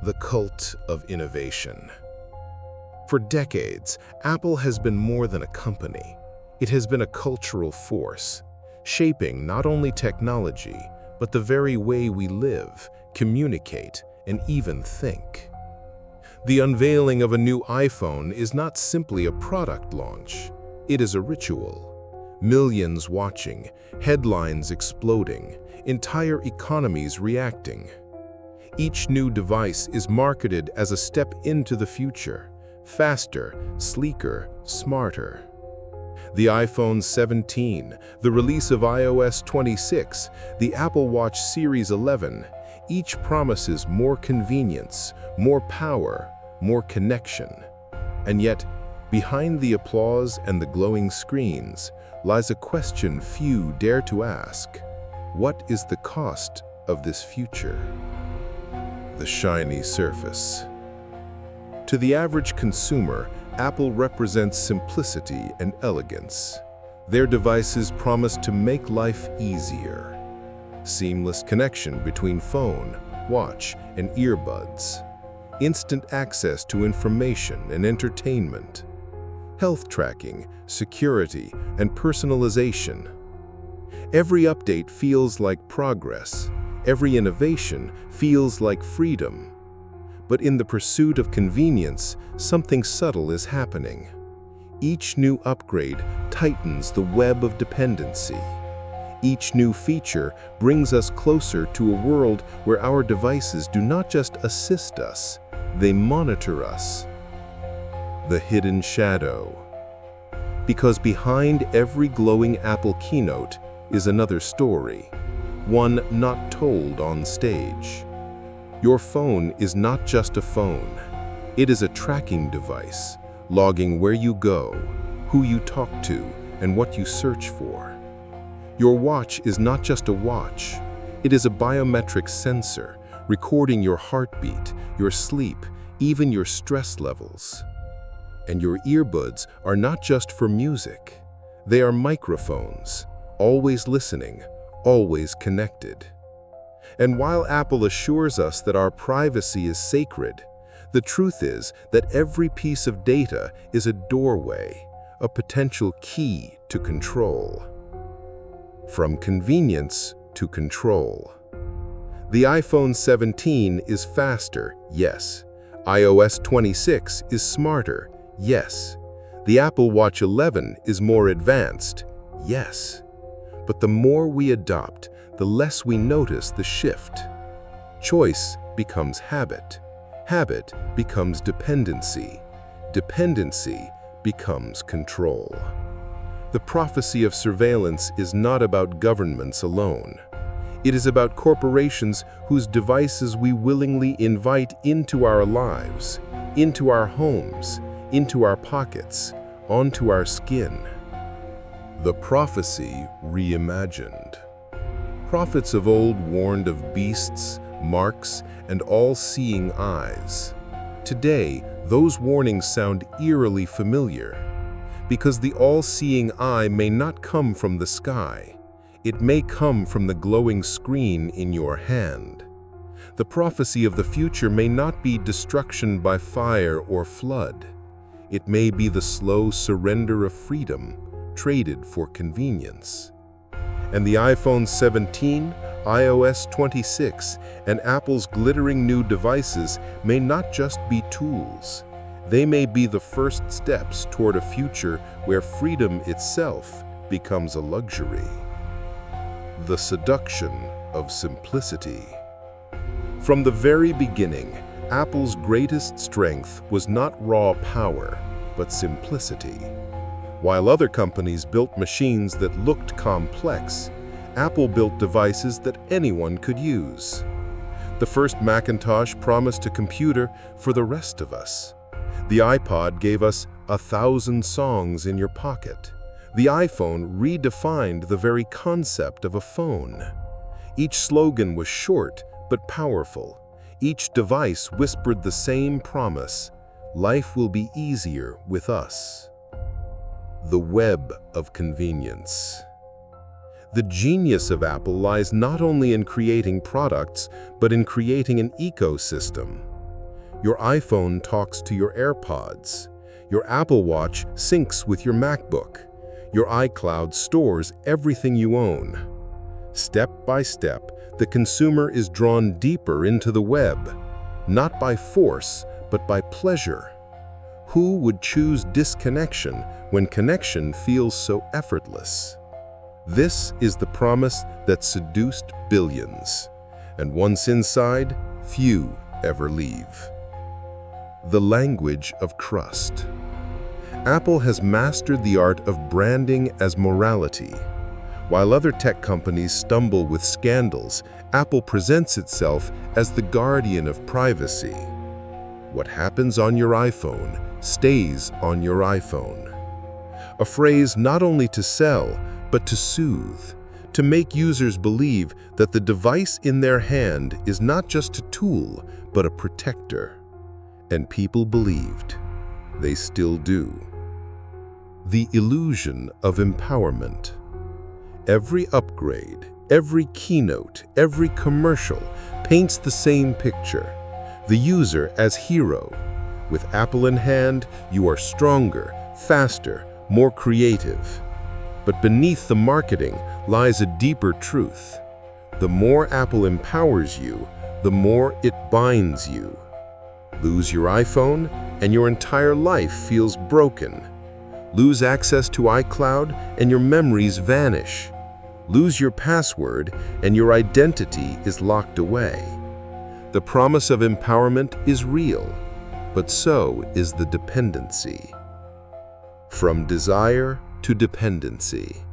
The cult of innovation. For decades, Apple has been more than a company. It has been a cultural force, shaping not only technology, but the very way we live, communicate, and even think. The unveiling of a new iPhone is not simply a product launch. It is a ritual. Millions watching, headlines exploding, entire economies reacting. Each new device is marketed as a step into the future, faster, sleeker, smarter. The iPhone 17, the release of iOS 26, the Apple Watch Series 11, each promises more convenience, more power, more connection. And yet, behind the applause and the glowing screens lies a question few dare to ask. What is the cost of this future? The shiny surface. To the average consumer, Apple represents simplicity and elegance. Their devices promise to make life easier. Seamless connection between phone, watch, and earbuds. Instant access to information and entertainment. Health tracking, security, and personalization. Every update feels like progress. Every innovation feels like freedom. But in the pursuit of convenience, something subtle is happening. Each new upgrade tightens the web of dependency. Each new feature brings us closer to a world where our devices do not just assist us, they monitor us. The hidden shadow. Because behind every glowing Apple keynote is another story, one not told on stage. Your phone is not just a phone. It is a tracking device, logging where you go, who you talk to, and what you search for. Your watch is not just a watch. It is a biometric sensor, recording your heartbeat, your sleep, even your stress levels. And your earbuds are not just for music. They are microphones, always listening, always connected. And while Apple assures us that our privacy is sacred, the truth is that every piece of data is a doorway, a potential key to control. From convenience to control. The iPhone 17 is faster, yes. iOS 26 is smarter, yes. The Apple Watch 11 is more advanced, yes. But the more we adopt, the less we notice the shift. Choice becomes habit. Habit becomes dependency. Dependency becomes control. The prophecy of surveillance is not about governments alone. It is about corporations whose devices we willingly invite into our lives, into our homes, into our pockets, onto our skin. The prophecy reimagined. Prophets of old warned of beasts, marks, and all-seeing eyes. Today, those warnings sound eerily familiar, because the all-seeing eye may not come from the sky. It may come from the glowing screen in your hand. The prophecy of the future may not be destruction by fire or flood. It may be the slow surrender of freedom, traded for convenience. And the iPhone 17, iOS 26, and Apple's glittering new devices may not just be tools. They may be the first steps toward a future where freedom itself becomes a luxury. The seduction of simplicity. From the very beginning, Apple's greatest strength was not raw power, but simplicity. While other companies built machines that looked complex, Apple built devices that anyone could use. The first Macintosh promised a computer for the rest of us. The iPod gave us 1,000 songs in your pocket. The iPhone redefined the very concept of a phone. Each slogan was short but powerful. Each device whispered the same promise: life will be easier with us. The web of convenience. The genius of Apple lies not only in creating products, but in creating an ecosystem. Your iPhone talks to your AirPods. Your Apple Watch syncs with your MacBook. Your iCloud stores everything you own. Step by step, the consumer is drawn deeper into the web, not by force, but by pleasure. Who would choose disconnection when connection feels so effortless? This is the promise that seduced billions, and once inside, few ever leave. The language of trust. Apple has mastered the art of branding as morality. While other tech companies stumble with scandals, Apple presents itself as the guardian of privacy. What happens on your iPhone stays on your iPhone. A phrase not only to sell, but to soothe, to make users believe that the device in their hand is not just a tool, but a protector. And people believed. They still do. The illusion of empowerment. Every upgrade, every keynote, every commercial paints the same picture. The user as hero. With Apple in hand, you are stronger, faster, more creative. But beneath the marketing lies a deeper truth. The more Apple empowers you, the more it binds you. Lose your iPhone, and your entire life feels broken. Lose access to iCloud, and your memories vanish. Lose your password, and your identity is locked away. The promise of empowerment is real, but so is the dependency. From desire to dependency.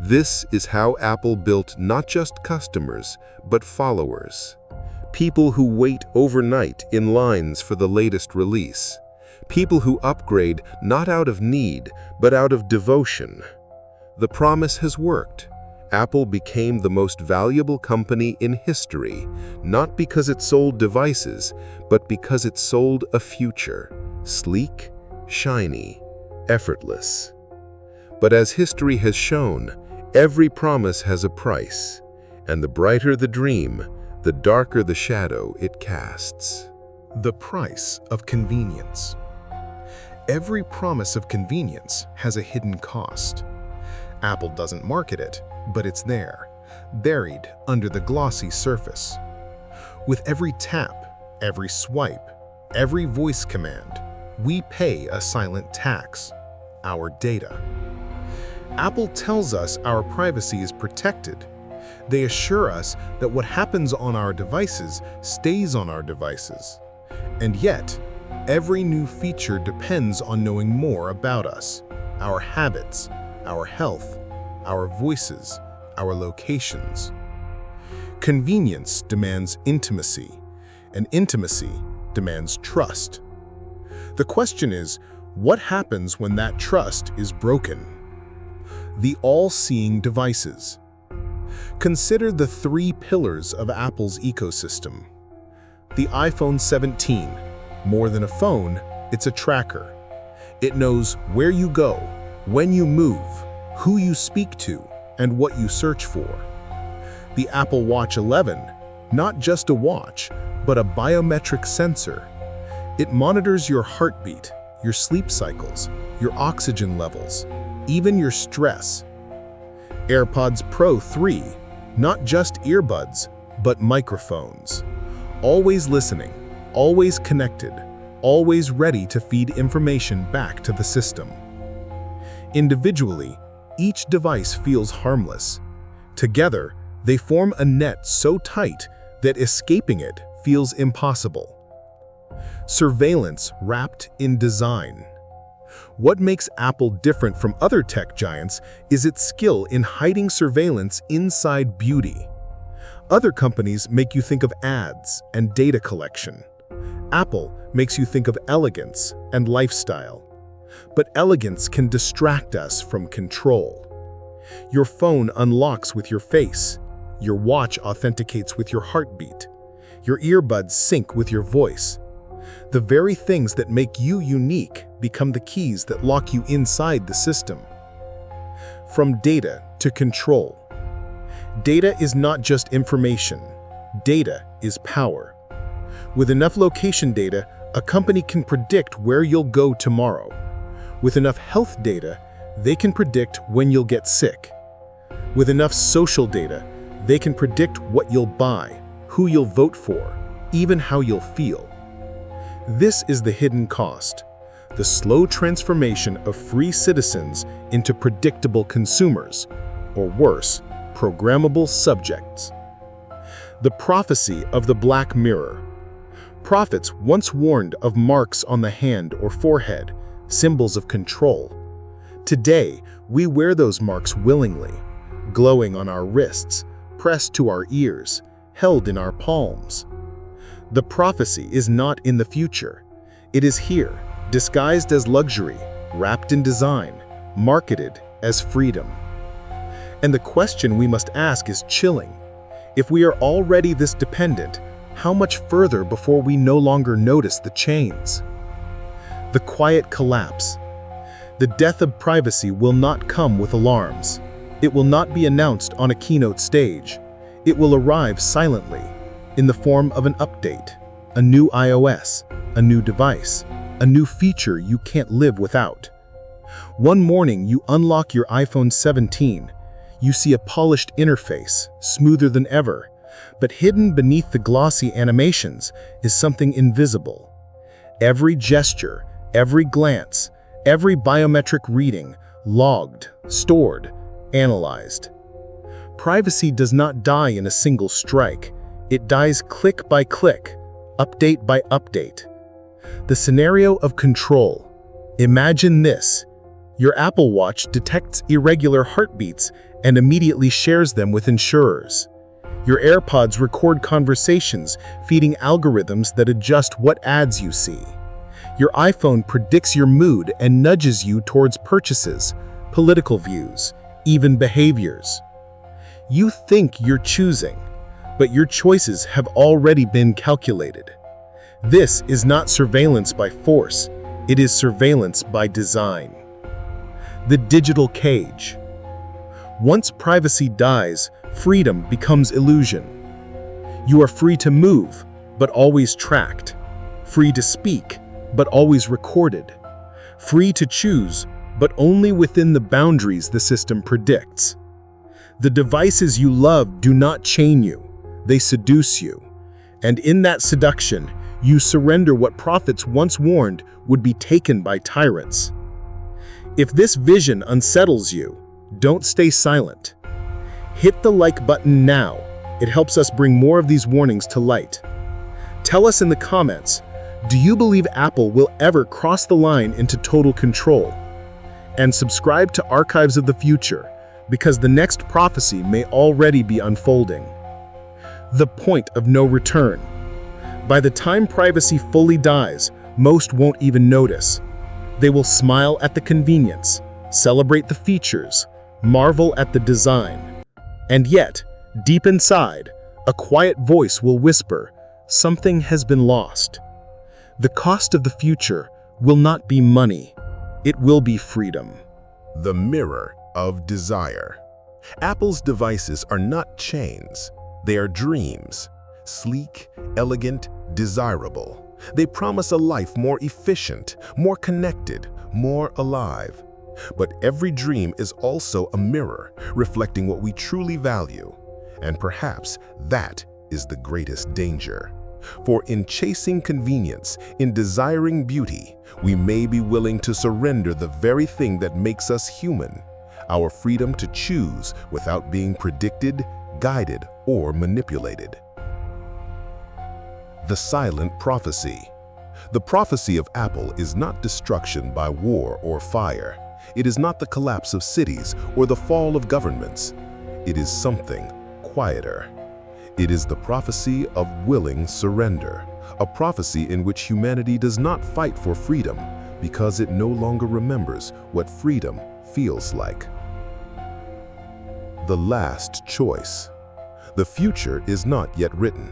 This is how Apple built not just customers, but followers. People who wait overnight in lines for the latest release. People who upgrade not out of need, but out of devotion. The promise has worked. Apple became the most valuable company in history, not because it sold devices, but because it sold a future, sleek, shiny, effortless. But as history has shown, every promise has a price, and the brighter the dream, the darker the shadow it casts. The price of convenience. Every promise of convenience has a hidden cost. Apple doesn't market it, but it's there, buried under the glossy surface. With every tap, every swipe, every voice command, we pay a silent tax, our data. Apple tells us our privacy is protected. They assure us that what happens on our devices stays on our devices. And yet, every new feature depends on knowing more about us, our habits, our health, our voices, our locations. Convenience demands intimacy, and intimacy demands trust. The question is, what happens when that trust is broken? The all-seeing devices. Consider the three pillars of Apple's ecosystem. The iPhone 17, more than a phone, it's a tracker. It knows where you go, when you move, who you speak to, and what you search for. The Apple Watch 11, not just a watch, but a biometric sensor. It monitors your heartbeat, your sleep cycles, your oxygen levels, even your stress. AirPods Pro 3, not just earbuds, but microphones. Always listening, always connected, always ready to feed information back to the system. Individually, each device feels harmless. Together, they form a net so tight that escaping it feels impossible. Surveillance wrapped in design. What makes Apple different from other tech giants is its skill in hiding surveillance inside beauty. Other companies make you think of ads and data collection. Apple makes you think of elegance and lifestyle. But elegance can distract us from control. Your phone unlocks with your face. Your watch authenticates with your heartbeat. Your earbuds sync with your voice. The very things that make you unique become the keys that lock you inside the system. From data to control. Data is not just information. Data is power. With enough location data, a company can predict where you'll go tomorrow. With enough health data, they can predict when you'll get sick. With enough social data, they can predict what you'll buy, who you'll vote for, even how you'll feel. This is the hidden cost, the slow transformation of free citizens into predictable consumers, or worse, programmable subjects. The prophecy of the Black Mirror. Prophets once warned of marks on the hand or forehead, symbols of control. Today, we wear those marks willingly, glowing on our wrists, pressed to our ears, held in our palms. The prophecy is not in the future. It is here, disguised as luxury, wrapped in design, marketed as freedom. And the question we must ask is chilling. If we are already this dependent, how much further before we no longer notice the chains? The quiet collapse. The death of privacy will not come with alarms. It will not be announced on a keynote stage. It will arrive silently, in the form of an update, a new iOS, a new device, a new feature you can't live without. One morning you unlock your iPhone 17. You see a polished interface, smoother than ever, but hidden beneath the glossy animations is something invisible. Every gesture, every glance, every biometric reading, logged, stored, analyzed. Privacy does not die in a single strike. It dies click by click, update by update. The scenario of control. Imagine this. Your Apple Watch detects irregular heartbeats and immediately shares them with insurers. Your AirPods record conversations, feeding algorithms that adjust what ads you see. Your iPhone predicts your mood and nudges you towards purchases, political views, even behaviors. You think you're choosing, but your choices have already been calculated. This is not surveillance by force, it is surveillance by design. The digital cage. Once privacy dies, freedom becomes illusion. You are free to move, but always tracked. Free to speak, but always recorded. Free to choose, but only within the boundaries the system predicts. The devices you love do not chain you, they seduce you. And in that seduction, you surrender what prophets once warned would be taken by tyrants. If this vision unsettles you, don't stay silent. Hit the like button now. It helps us bring more of these warnings to light. Tell us in the comments, do you believe Apple will ever cross the line into total control? And subscribe to Archives of the Future, because the next prophecy may already be unfolding. The point of no return. By the time privacy fully dies, most won't even notice. They will smile at the convenience, celebrate the features, marvel at the design. And yet, deep inside, a quiet voice will whisper, something has been lost. The cost of the future will not be money, it will be freedom. The mirror of desire. Apple's devices are not chains, they are dreams. Sleek, elegant, desirable. They promise a life more efficient, more connected, more alive. But every dream is also a mirror, reflecting what we truly value. And perhaps that is the greatest danger. For in chasing convenience, in desiring beauty, we may be willing to surrender the very thing that makes us human, our freedom to choose without being predicted, guided, or manipulated. The silent prophecy. The prophecy of Apple is not destruction by war or fire. It is not the collapse of cities or the fall of governments. It is something quieter. It is the prophecy of willing surrender, a prophecy in which humanity does not fight for freedom because it no longer remembers what freedom feels like. The last choice. The future is not yet written.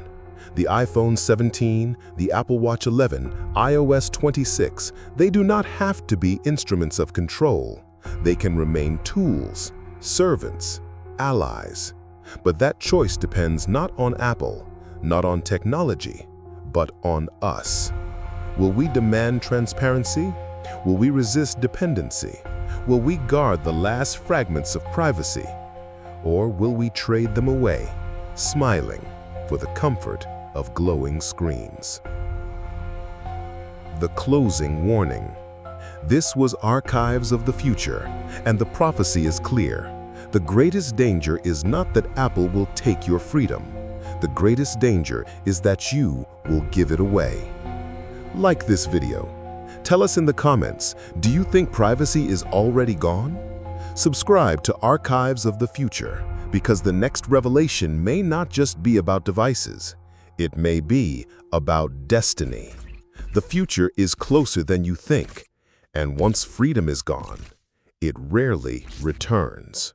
The iPhone 17, the Apple Watch 11, iOS 26, they do not have to be instruments of control. They can remain tools, servants, allies. But that choice depends not on Apple, not on technology, but on us. Will we demand transparency? Will we resist dependency? Will we guard the last fragments of privacy? Or will we trade them away, smiling for the comfort of glowing screens? The closing warning. This was Archives of the Future, and the prophecy is clear. The greatest danger is not that Apple will take your freedom. The greatest danger is that you will give it away. Like this video. Tell us in the comments, do you think privacy is already gone? Subscribe to Archives of the Future, because the next revelation may not just be about devices. It may be about destiny. The future is closer than you think, and once freedom is gone, it rarely returns.